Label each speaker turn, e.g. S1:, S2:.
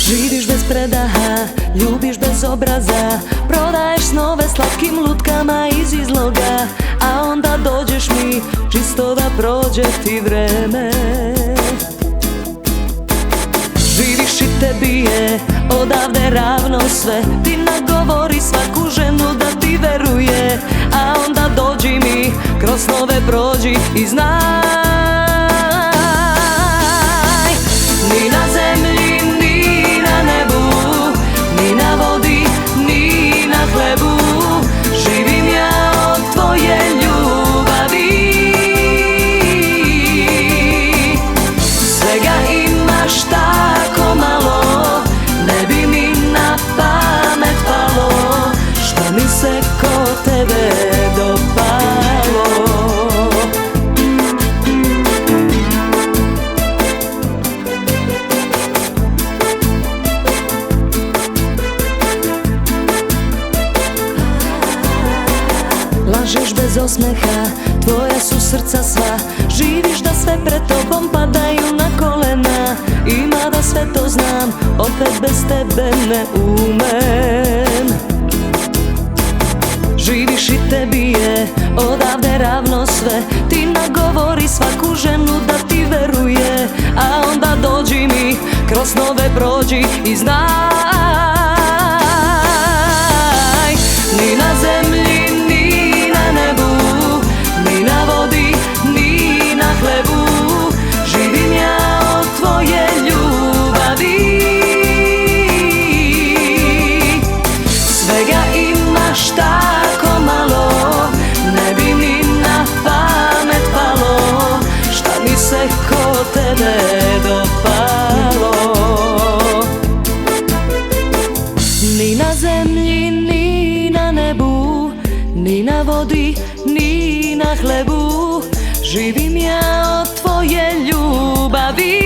S1: Živiš bez predaha, ljubiš bez obraza, prodaješ snove slatkim lutkama iz izloga, a onda dođeš mi čisto da prođe ti vreme. Živiš i te bije odavde ravno sve, ti nagovori svaku ženu da ti veruje, a onda dođi mi kroz snove prođi i znaj, ni na zemlji, ni na nebu, ni na vodi, ni na hlebu, živim ja od tvoje ljubavi. Svega imaš tako malo, ne bi mi na pamet palo, šta mi se ko tebe dopalo. Lažeš bez osmeha, tvoja su srca sva, živiš da sve pred tobom padaju na kolena, i mada sve to znam, opet bez tebe ne umem. Živiš i te bije odavde ravno sve, ti nagovori svaku ženu da ti veruje, a onda dođi mi kroz snove prođi i znaj, ni na zemlji, ni na nebu, ni na vodi, ni na hlebu, živim ja od tvoje ljubavi. Svega imaš tako malo, ne bi mi na pamet palo, šta mi se ko tebe dopalo. Ni na zemlji, ni na nebu, ni na vodi, ni na hlebu, živim ja od tvoje ljubavi.